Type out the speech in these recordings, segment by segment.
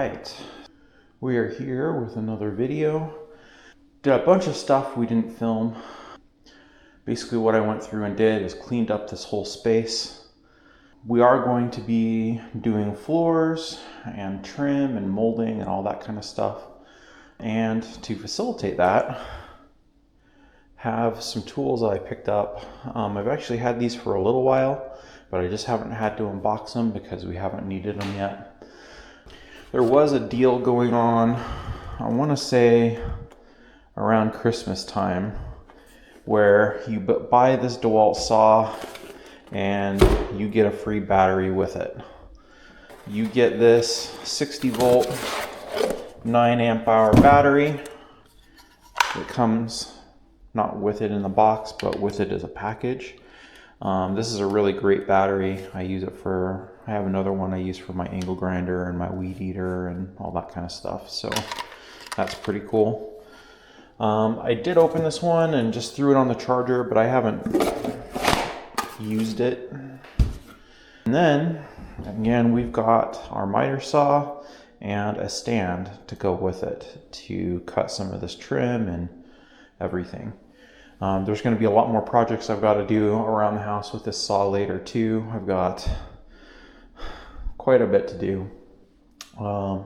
right, we are here with another video. Did a bunch of stuff we didn't film. Basically what I went through and did is cleaned up this whole space. We are going to be doing floors and trim and molding and all that kind of stuff. And to facilitate that, have some tools that I picked up. I've actually had these for a little while, but I just haven't had to unbox them because we haven't needed them yet. There was a deal going on, I want to say around Christmas time, where you buy this DeWalt saw and you get a free battery with it. You get this 60 volt 9 amp hour battery. It comes not with it in the box, but with it as a package. This is a really great battery. I have another one I use for my angle grinder and my weed eater and all that kind of stuff. So that's pretty cool. I did open this one and just threw it on the charger, but I haven't used it. And then again, we've got our miter saw and a stand to go with it to cut some of this trim and everything. There's going to be a lot more projects I've got to do around the house with this saw later too. I've got quite a bit to do.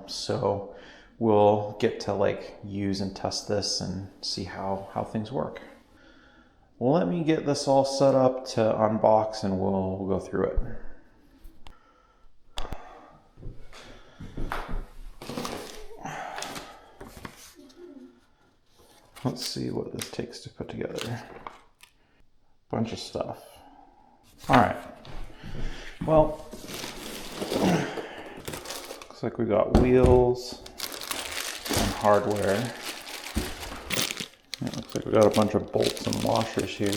So we'll get to use and test this and see how things work. Well, let me get this all set up to unbox and we'll go through it. Let's see what this takes to put together. Bunch of stuff. All right. Well, looks like we got wheels and hardware. It looks like we got a bunch of bolts and washers here.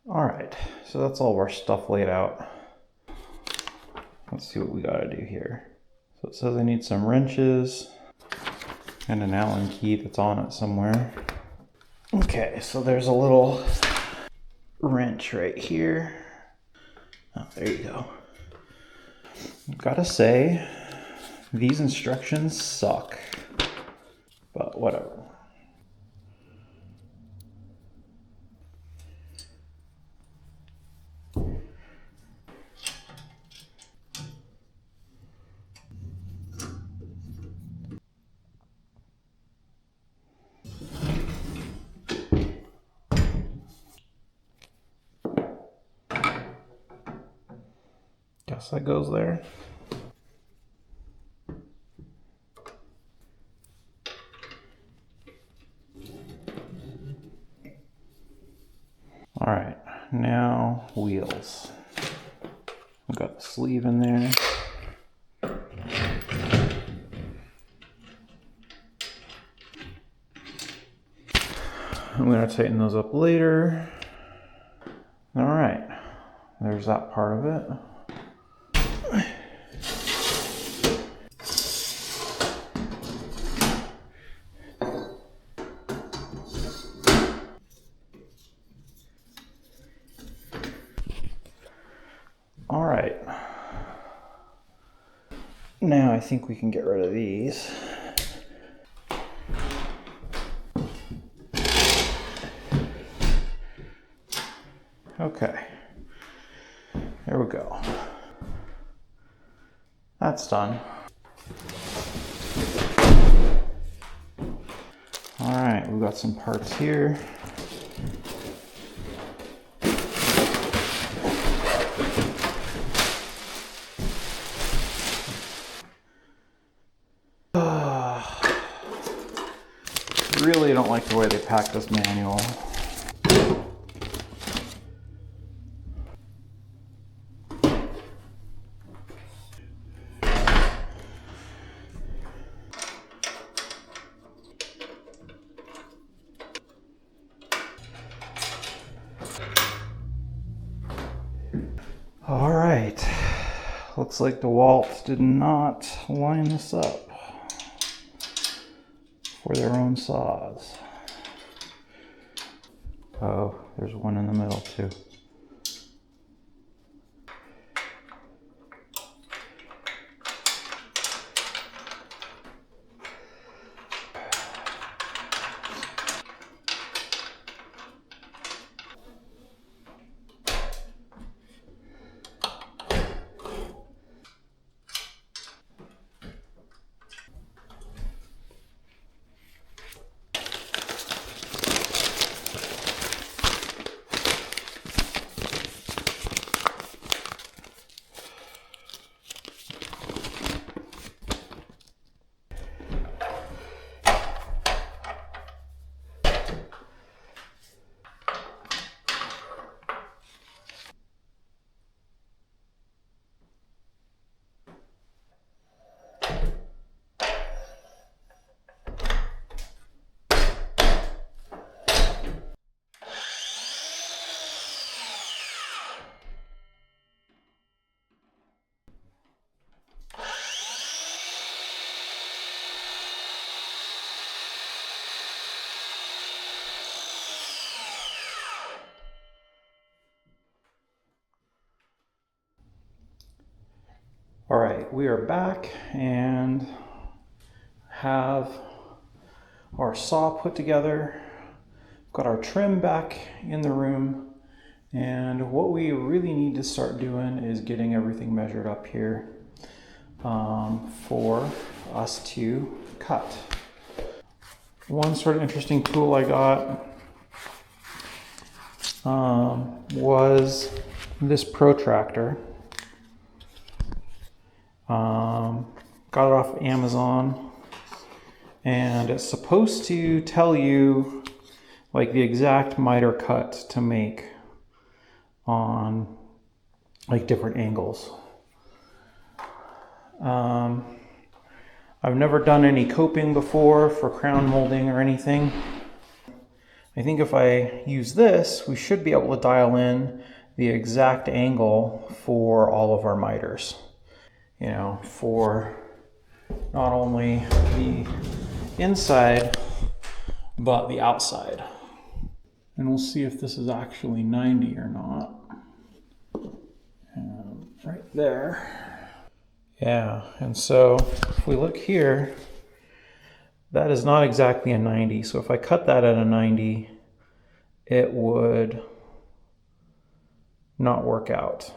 All right, so that's all of our stuff laid out. Let's see what we gotta do here. So it says I need some wrenches and an Allen key that's on it somewhere. Okay, so there's a little wrench right here. Oh, there you go. I've gotta say, these instructions suck, but whatever. Guess that goes there. All right, now wheels. We've got the sleeve in there. I'm going to tighten those up later. All right, there's that part of it. All right, now I think we can get rid of these. Okay, there we go. That's done. All right, we've got some parts here. Really don't like the way they pack this manual. All right, looks like DeWalt did not line this up for their own saws. Oh, there's one in the middle too. right, we are back and have our saw put together. Got our trim back in the room, and what we really need to start doing is getting everything measured up here for us to cut. One sort of interesting tool I got was this protractor. Got it off Amazon, and it's supposed to tell you like the exact miter cut to make on like different angles. I've never done any coping before for crown molding or anything. I think if I use this, we should be able to dial in the exact angle for all of our miters. You know, for not only the inside, but the outside. And we'll see if this is actually 90 or not. And right there. Yeah, and so if we look here, that is not exactly a 90. So if I cut that at a 90, it would not work out.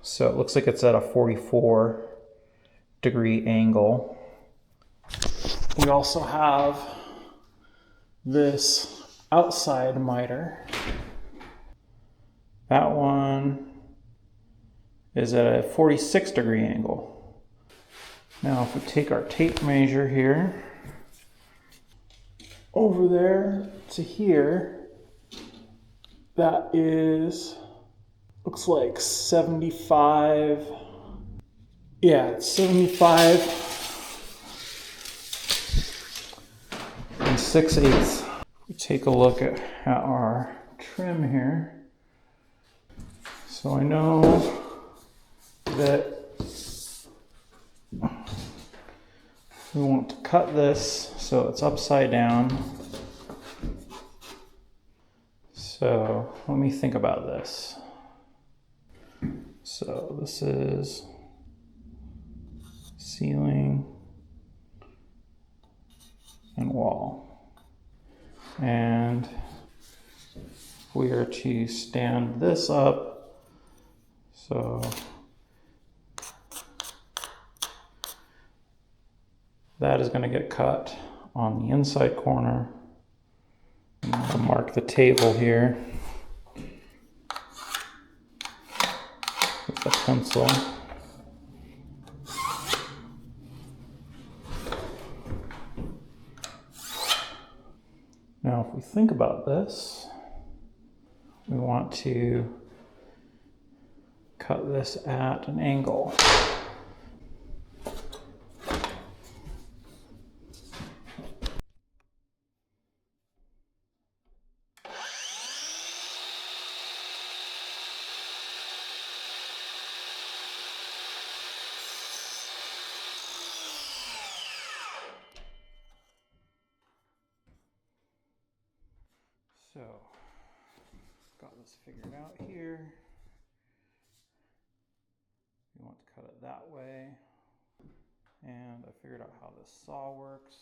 So it looks like it's at a 44-degree angle. We also have this outside miter. That one is at a 46-degree angle. Now if we take our tape measure here, over there to here, that is, looks like 75, yeah, it's 75 and 6/8. We take a look at our trim here. So I know that we want to cut this so it's upside down. So let me think about this. So this is ceiling and wall. And we are to stand this up. So that is going to get cut on the inside corner. I'll mark the table here with a pencil. Now, if we think about this, we want to cut this at an angle. So, got this figured out here. We want to cut it that way. And I figured out how this saw works.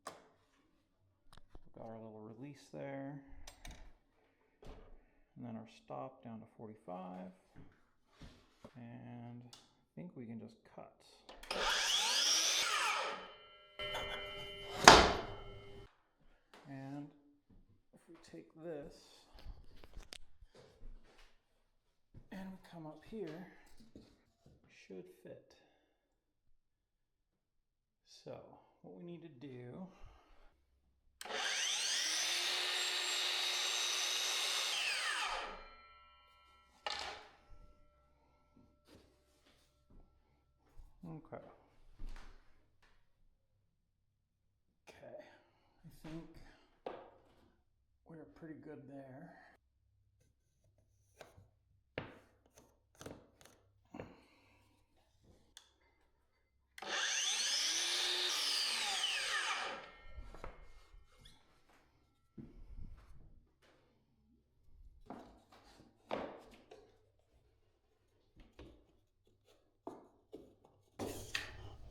We've got our little release there. And then our stop down to 45. And I think we can just cut. And if we take this and we come up here, it should fit. So what we need to do okay. I think we're pretty good there.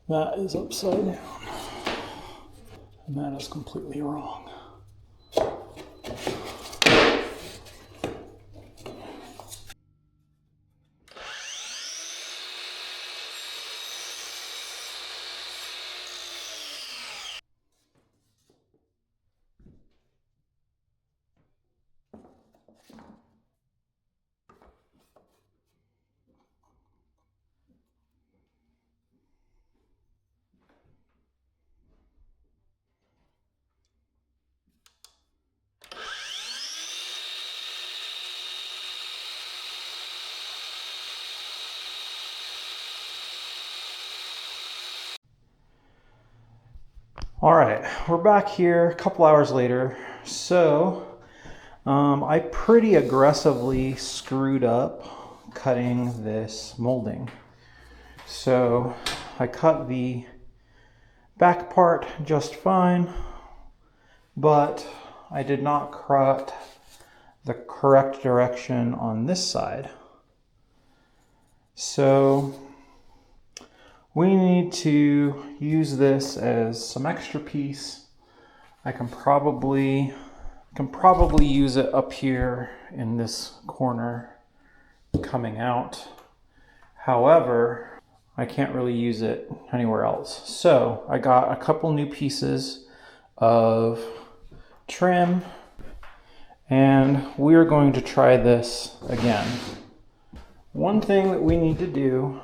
That is upside down. And that is completely wrong. All right, we're back here a couple hours later. So I pretty aggressively screwed up cutting this molding. So I cut the back part just fine, but I did not cut the correct direction on this side. So we need to use this as some extra piece. I can probably use it up here in this corner coming out. However, I can't really use it anywhere else. So I got a couple new pieces of trim and we're going to try this again. One thing that we need to do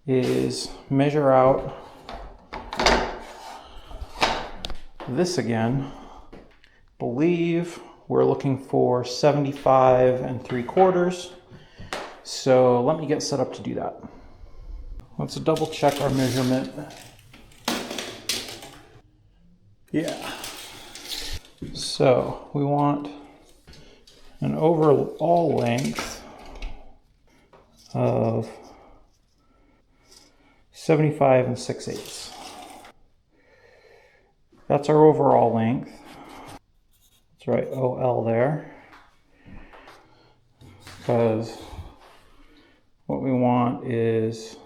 is measure out this again. I believe we're looking for 75 3/4. So let me get set up to do that. Let's double check our measurement. Yeah. So we want an overall length of 75 6/8. That's our overall length. Let's write OL there, because what we want is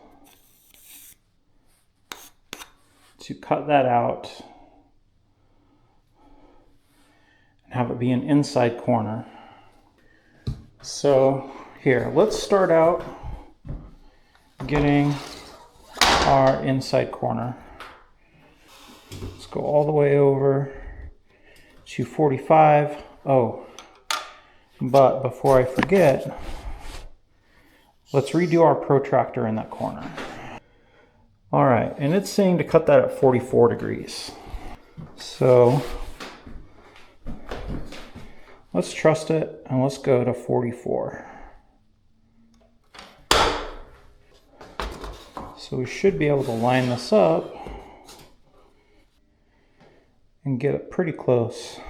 to cut that out and have it be an inside corner. So here, let's start out getting our inside corner. Let's go all the way over to 45. Oh, but before I forget, let's redo our protractor in that corner. All right, and it's saying to cut that at 44 degrees. So let's trust it and let's go to 44. So we should be able to line this up and get it pretty close.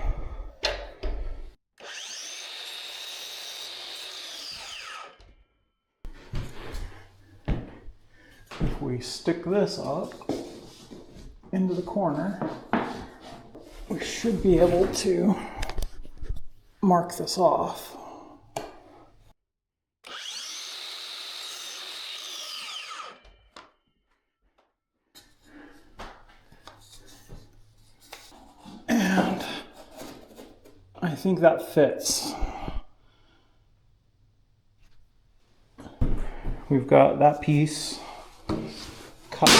If we stick this up into the corner, we should be able to mark this off. And I think that fits. We've got that piece cut.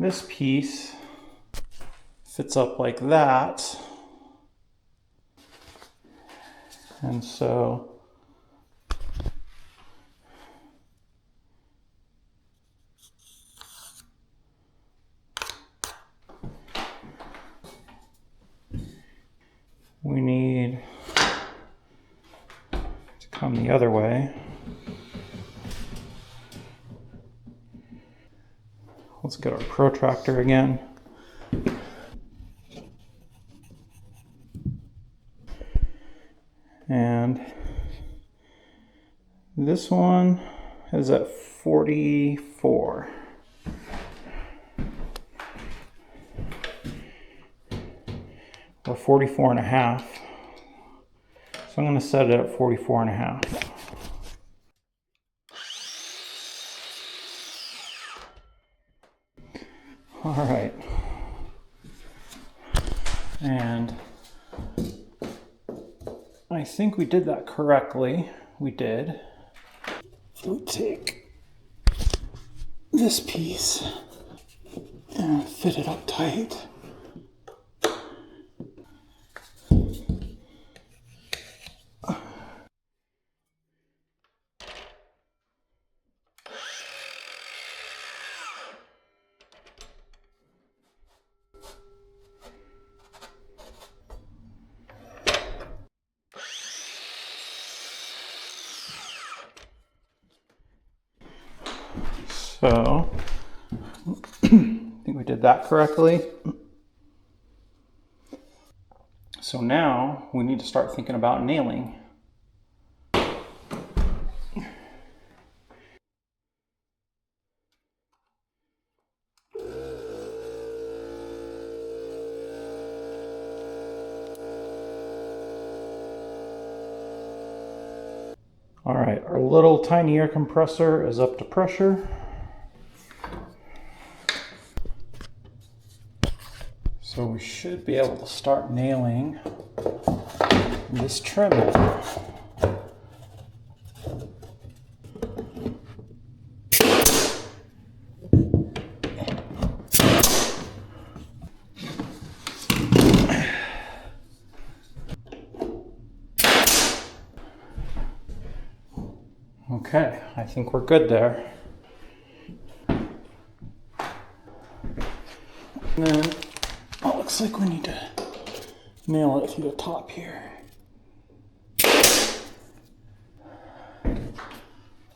This piece fits up like that. And so we need to come the other way. Let's get our protractor again. And this one is at 44. Or 44.5. So I'm going to set it at 44.5. All right. And I think we did that correctly. We did. We'll take this piece and fit it up tight. So, I think we did that correctly. So now we need to start thinking about nailing. All right, our little tiny air compressor is up to pressure. So we should be able to start nailing this trim in. Okay, I think we're good there. And then it looks like we need to nail it through the top here.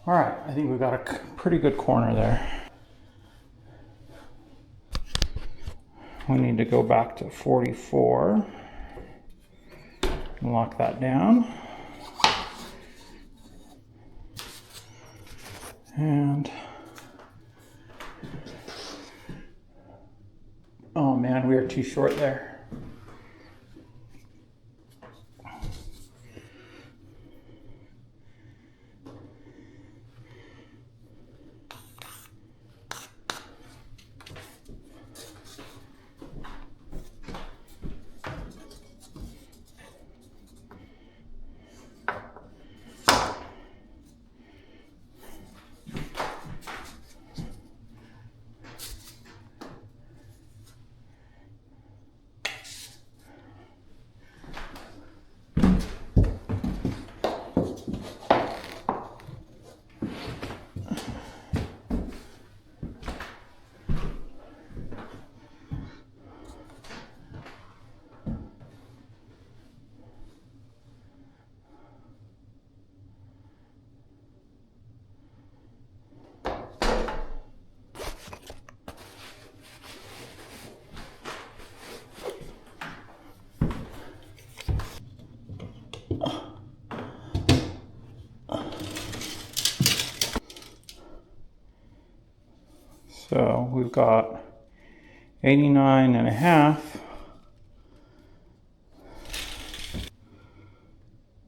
All right, I think we got a pretty good corner there. We need to go back to 44 and lock that down. And oh man, we are too short there. So we've got 89.5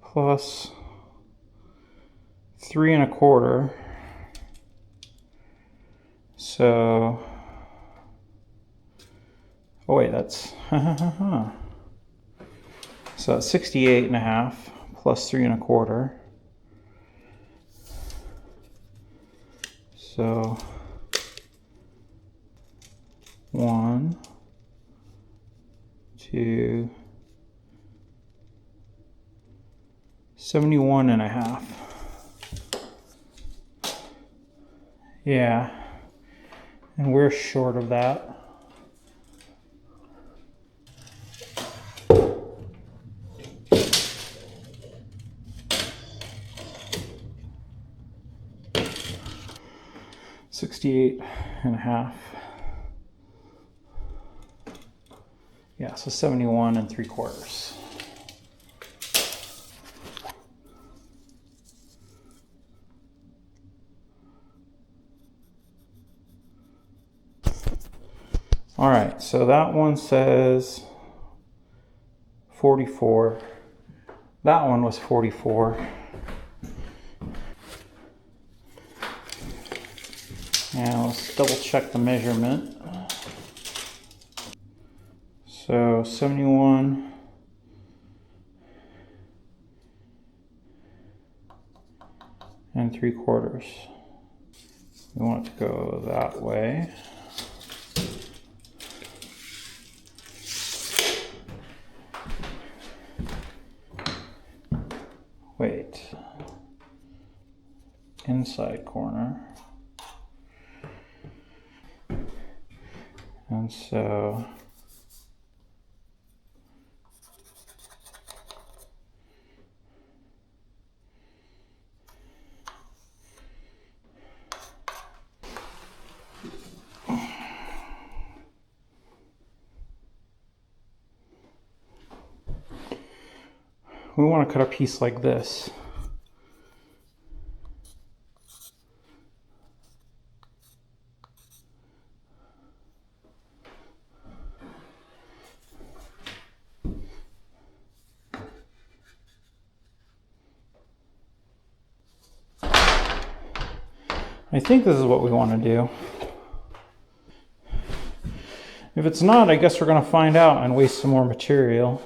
plus 3 1/4. So, oh wait, that's, so that's 68.5 plus 3 1/4. So 1, 2, 71.5. Yeah, and we're short of that. $68.5. Yeah, so 71 3/4. All right, so that one says 44. That one was 44. And let's double check the measurement. So 71 3/4. We want it to go that way. Wait. Inside corner. And so we want to cut a piece like this. I think this is what we want to do. If it's not, I guess we're going to find out and waste some more material.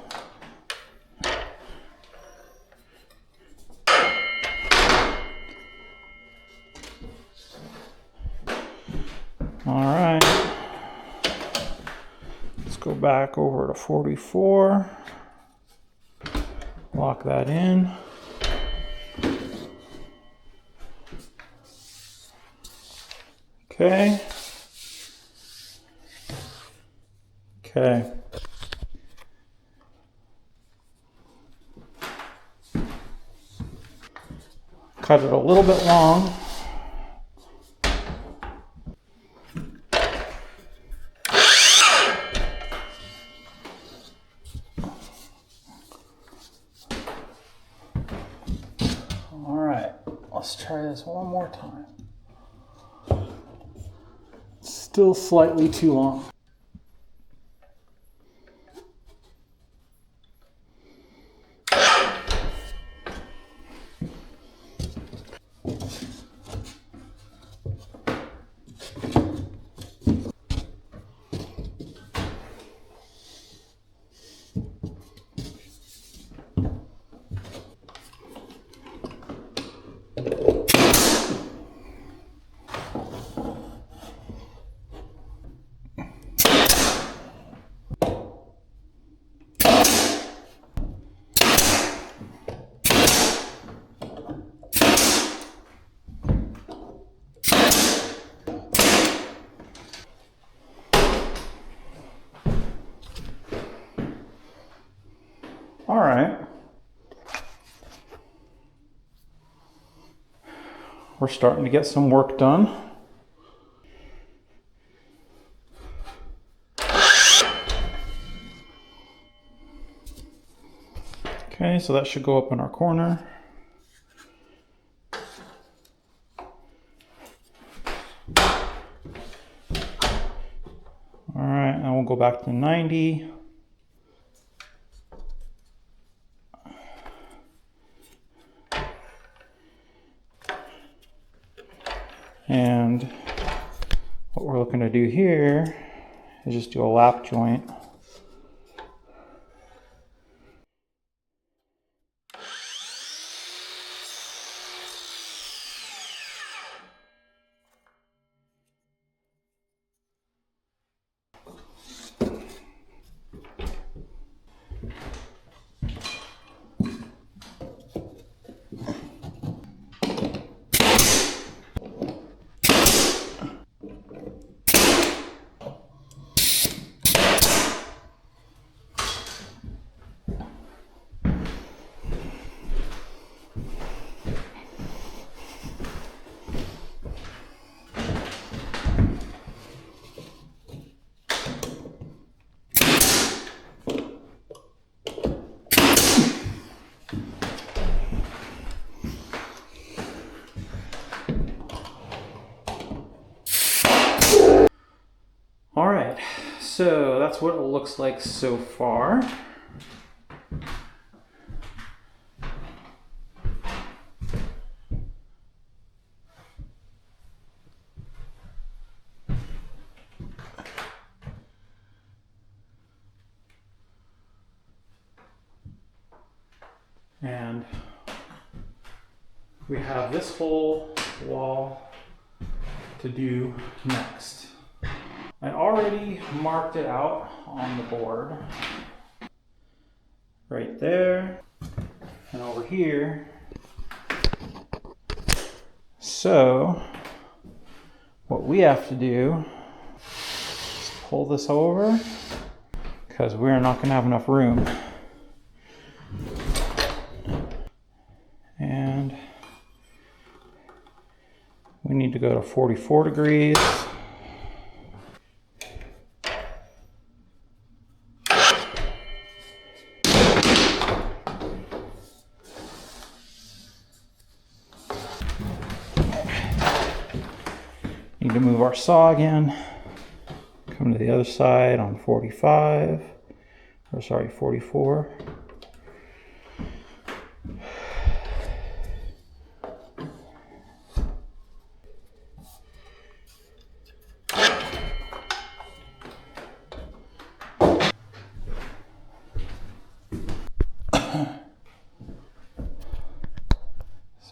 All right. Let's go back over to 44. Lock that in. Okay. Okay. Cut it a little bit long. All right, let's try this one more time. Still slightly too long. All right. We're starting to get some work done. Okay, so that should go up in our corner. All right, and we'll go back to 90. And what we're looking to do here is just do a lap joint. All right, so that's what it looks like so far. And we have this whole wall to do next. I already marked it out on the board. Right there and over here. So what we have to do is pull this over because we're not going to have enough room. And we need to go to 44 degrees. Need to move our saw again. Come to the other side on 45, or sorry, 44.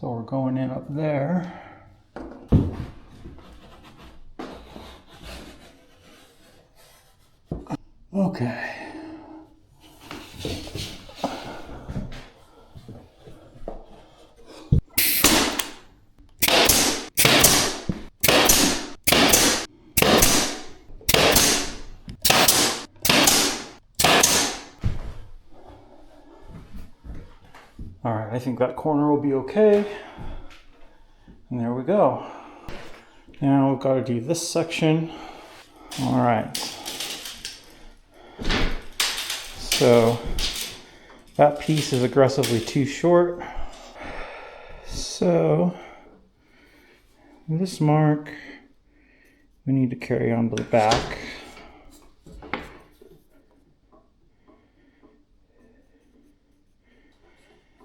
So we're going in up there. Okay. All right, I think that corner will be okay. And there we go. Now we've got to do this section. All right. So that piece is aggressively too short. So this mark, we need to carry on to the back.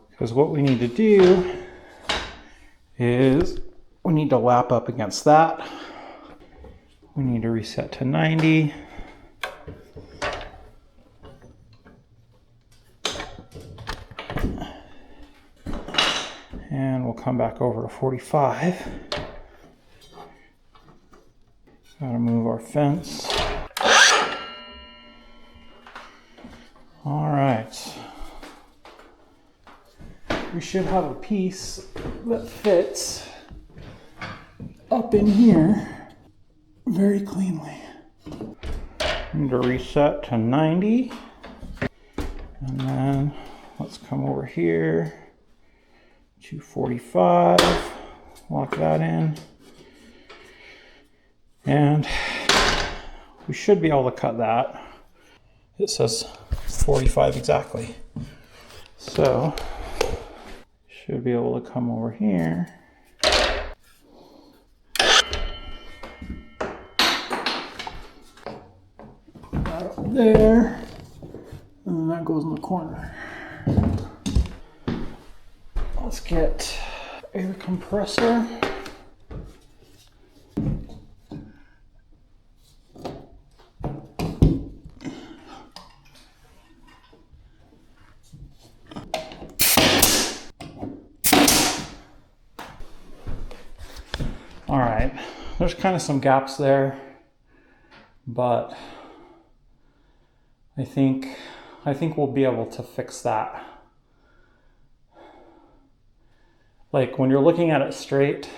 Because what we need to do is we need to lap up against that. We need to reset to 90. And we'll come back over to 45. Gotta move our fence. All right. We should have a piece that fits up in here very cleanly. Need to reset to 90. And then let's come over here to 45. Lock that in. And we should be able to cut that. It says 45 exactly. So should be able to come over here. That up there. And then that goes in the corner. Let's get air compressor. All right, there's kind of some gaps there, but I think we'll be able to fix that. Like when you're looking at it straight,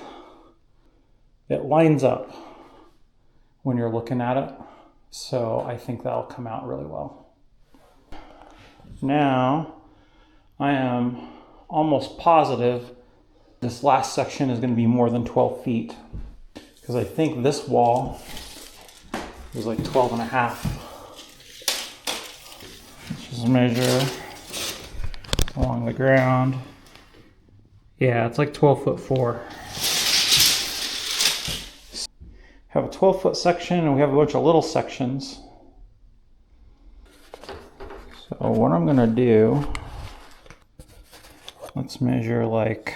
it lines up when you're looking at it. So I think that'll come out really well. Now, I am almost positive this last section is going to be more than 12 feet. Because I think this wall is like 12 and a half. Let's just measure along the ground. Yeah, it's like 12'4". Have a 12-foot section and we have a bunch of little sections. So what I'm gonna do, let's measure like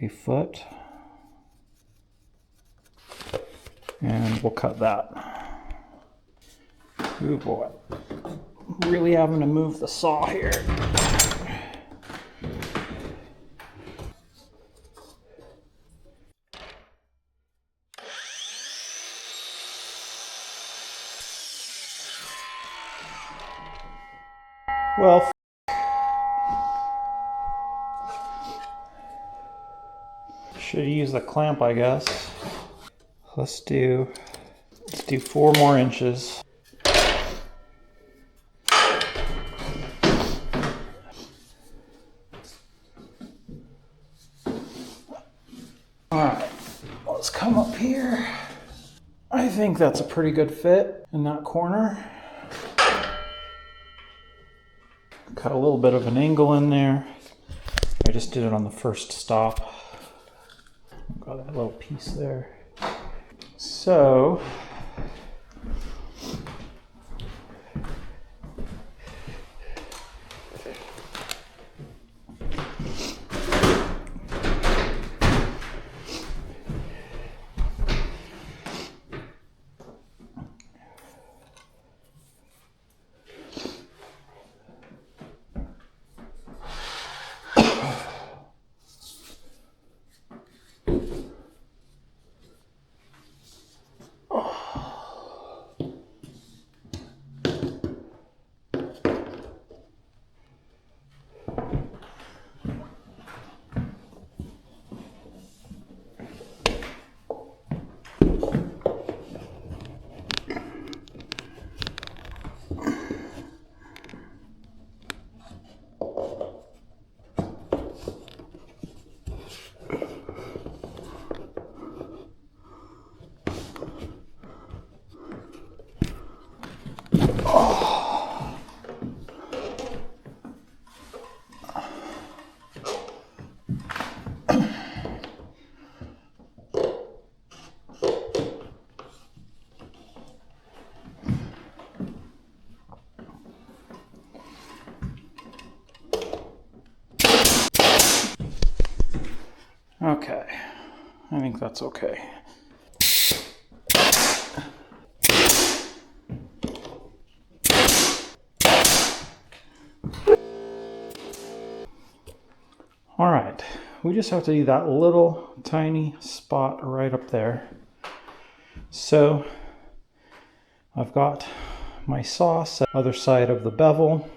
a foot and we'll cut that. Oh boy, really having to move the saw here. Well, should use the clamp, I guess. Let's do 4 more inches. All right, let's come up here. I think that's a pretty good fit in that corner. Cut a little bit of an angle in there. I just did it on the first stop. Got that little piece there. So, okay, I think that's okay. All right, we just have to do that little tiny spot right up there. So I've got my saw set on the other side of the bevel.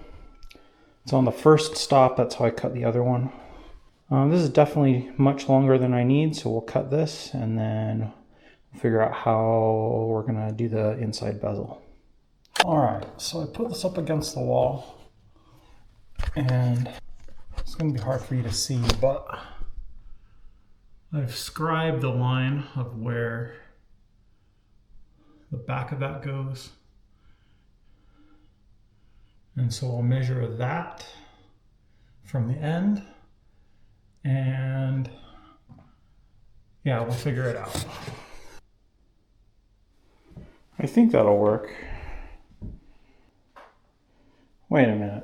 It's on the first stop, that's how I cut the other one. This is definitely much longer than I need, so we'll cut this and then figure out how we're gonna do the inside bezel. All right, so I put this up against the wall, and it's gonna be hard for you to see, but I've scribed the line of where the back of that goes. And so I'll measure that from the end, and yeah, we'll figure it out. I think that'll work. Wait a minute.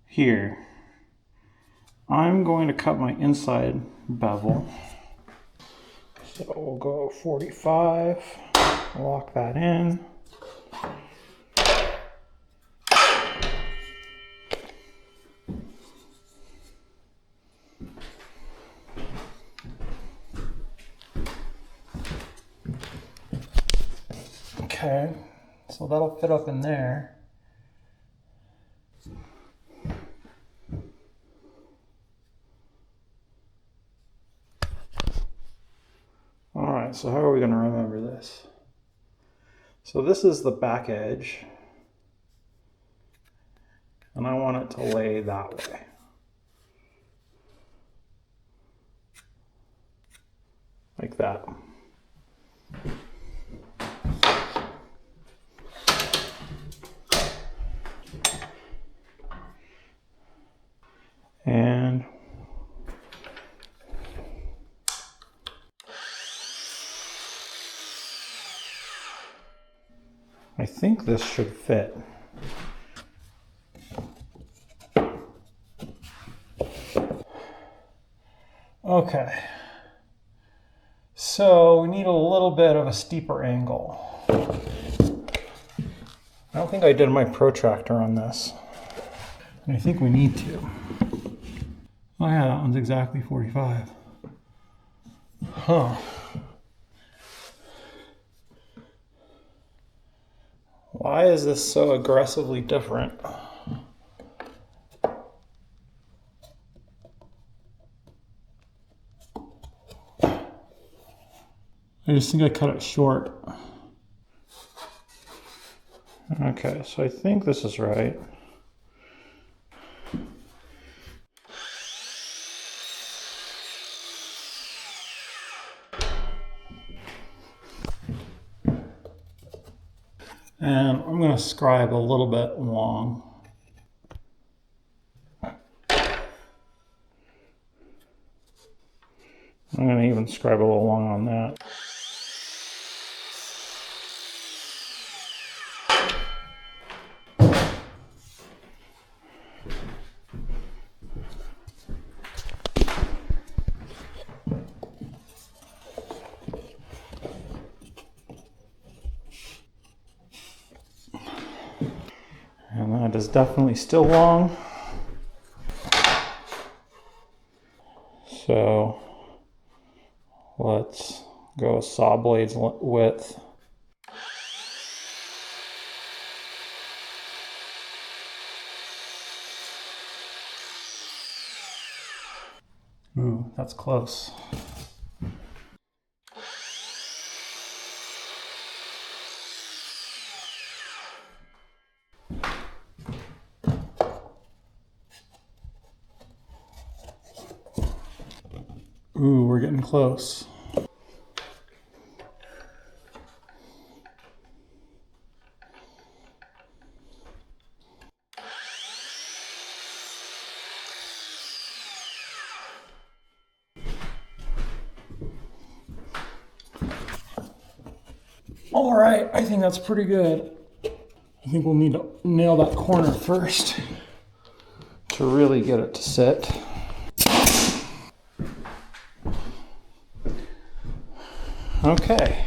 Here, I'm going to cut my inside bevel. So we'll go 45, lock that in. Okay, so that'll fit up in there. Alright, so how are we going to remember this? So this is the back edge, and I want it to lay that way. Like that. And I think this should fit. Okay, so we need a little bit of a steeper angle. I don't think I did my protractor on this, and I think we need to. Oh yeah, that one's exactly 45. Huh. Why is this so aggressively different? I just think I cut it short. Okay, so I think this is right. And I'm going to scribe a little bit long. I'm going to even scribe a little long on that. And that is definitely still long. So let's go saw blades width. Ooh, that's close. Ooh, we're getting close. All right, I think that's pretty good. I think we'll need to nail that corner first to really get it to sit. Okay.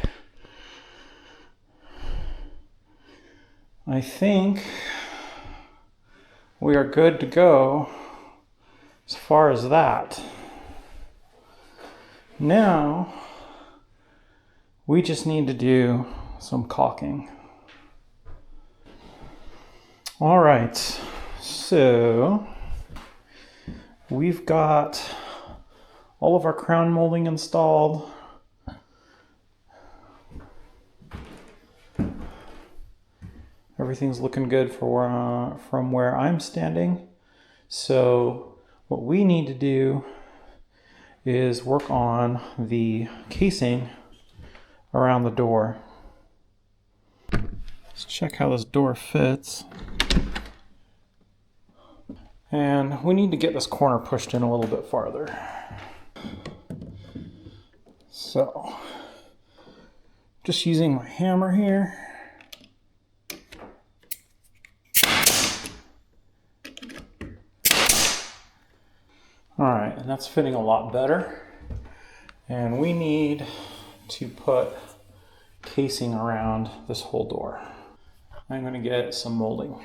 I think we are good to go as far as that. Now, we just need to do some caulking. All right, so we've got all of our crown molding installed. Everything's looking good for from where I'm standing. So what we need to do is work on the casing around the door. Let's check how this door fits. And we need to get this corner pushed in a little bit farther. So, just using my hammer here. All right, and that's fitting a lot better. And we need to put casing around this whole door. I'm going to get some molding.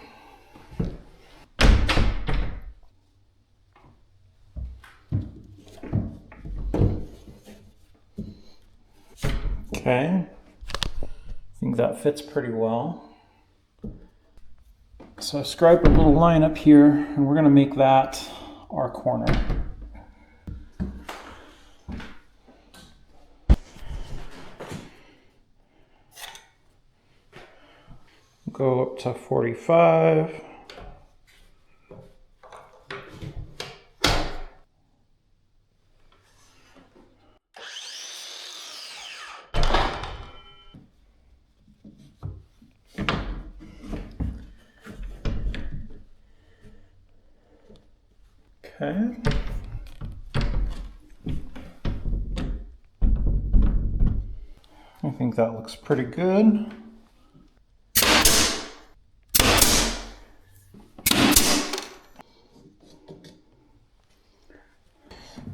Okay, I think that fits pretty well. So I scribed a little line up here, and we're going to make that our corner. Go up to 45. Okay. I think that looks pretty good.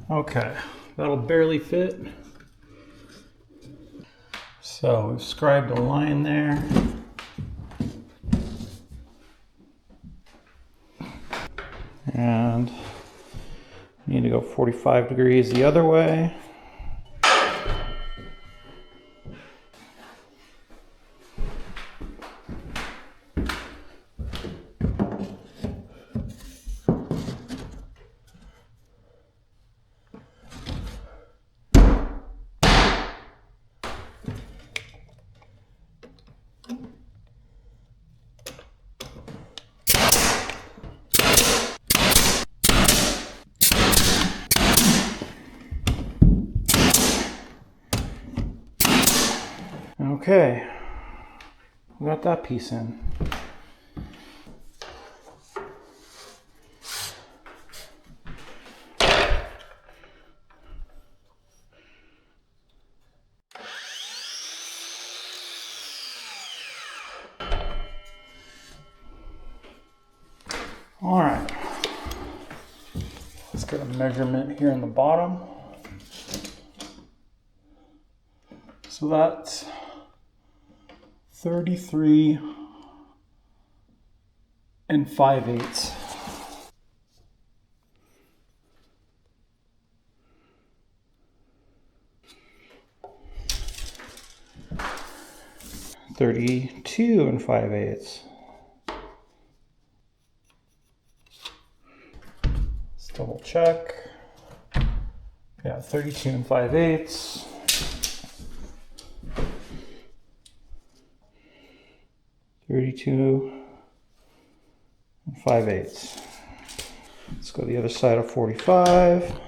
Okay, that'll barely fit. So we've scribed a line there. And need to go 45 degrees the other way. Okay, we got that piece in. All right, let's get a measurement here in the bottom. So that's 33 5/8. $32 5/8. Let's double check. Yeah, 32 5/8. 32 5/8. Let's go to the other side of 45.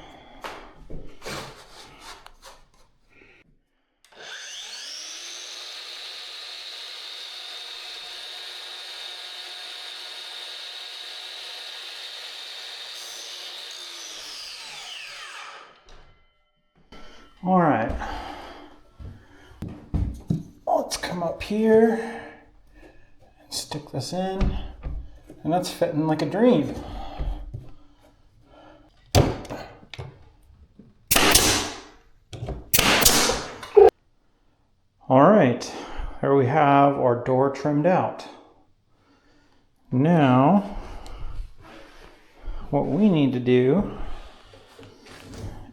All right, let's come up here and stick this in, and that's fitting like a dream. All right, here we have our door trimmed out. Now, what we need to do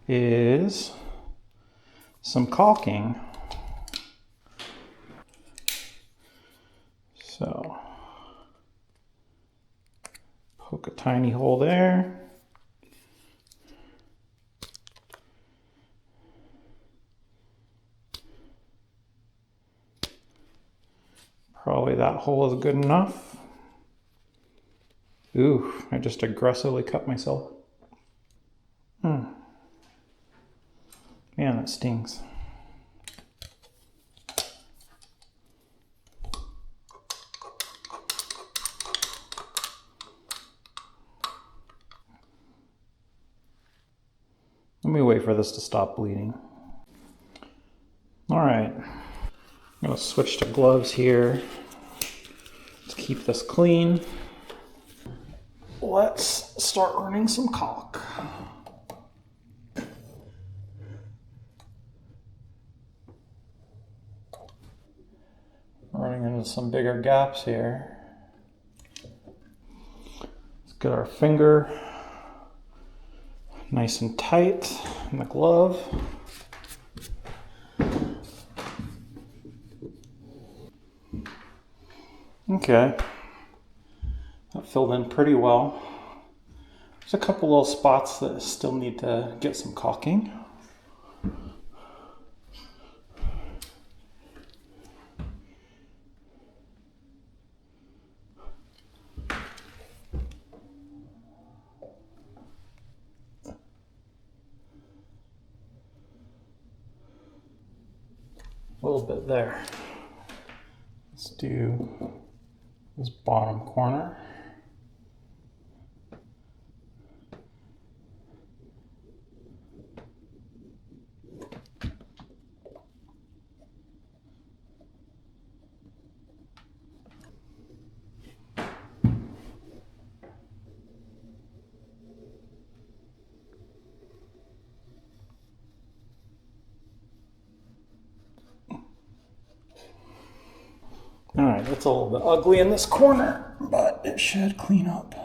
is some caulking. So, poke a tiny hole there. Probably that hole is good enough. Ooh, I just aggressively cut myself. Man, that stings. Let me wait for this to stop bleeding. All right, I'm gonna switch to gloves here to keep this clean. Let's start running some caulk. Running into some bigger gaps here. Let's get our finger nice and tight in the glove. Okay, that filled in pretty well. There's a couple little spots that still need to get some caulking. A little bit there. Let's do this bottom corner. All right, it's a little bit ugly in this corner, but it should clean up.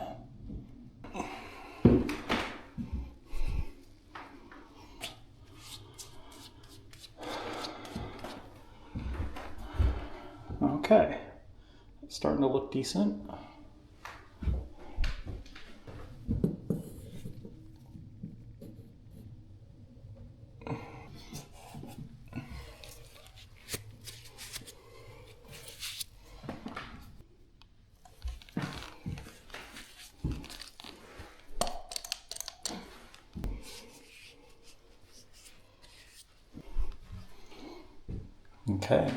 Okay, it's starting to look decent. Okay.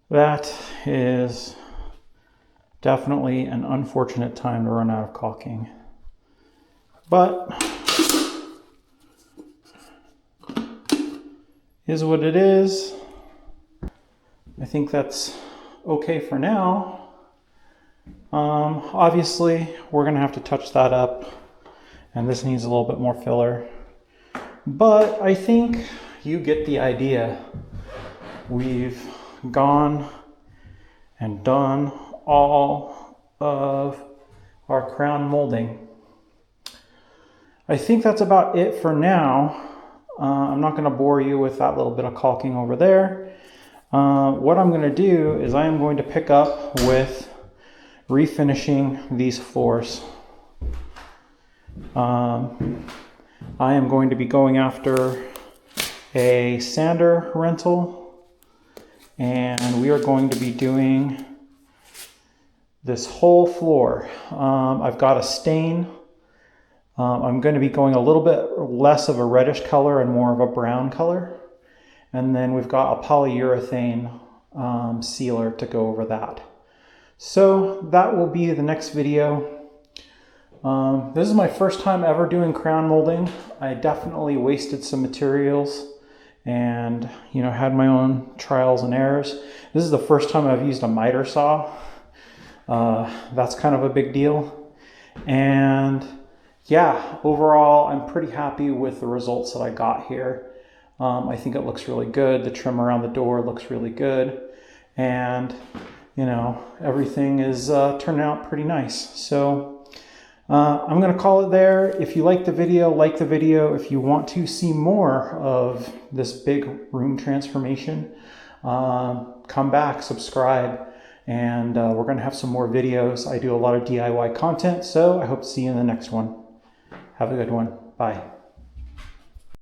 That is definitely an unfortunate time to run out of caulking. But is what it is. I think that's okay for now. Obviously, we're gonna have to touch that up, and this needs a little bit more filler. But I think you get the idea. We've gone and done all of our crown molding. I think that's about it for now. I'm not going to bore you with that little bit of caulking over there. What I'm going to do is I am going to pick up with refinishing these floors. I am going to be going after a sander rental, and we are going to be doing this whole floor. I've got a stain. I'm going to be going a little bit less of a reddish color and more of a brown color. And then we've got a polyurethane sealer to go over that. So that will be the next video. This is my first time ever doing crown molding. I definitely wasted some materials and had my own trials and errors. This is the first time I've used a miter saw. That's kind of a big deal. And yeah, overall, I'm pretty happy with the results that I got here. I think it looks really good. The trim around the door looks really good. And, everything is turning out pretty nice. So I'm going to call it there. If you like the video, like the video. If you want to see more of this big room transformation, come back, subscribe. And we're going to have some more videos. I do a lot of DIY content, so I hope to see you in the next one. Have a good one. Bye.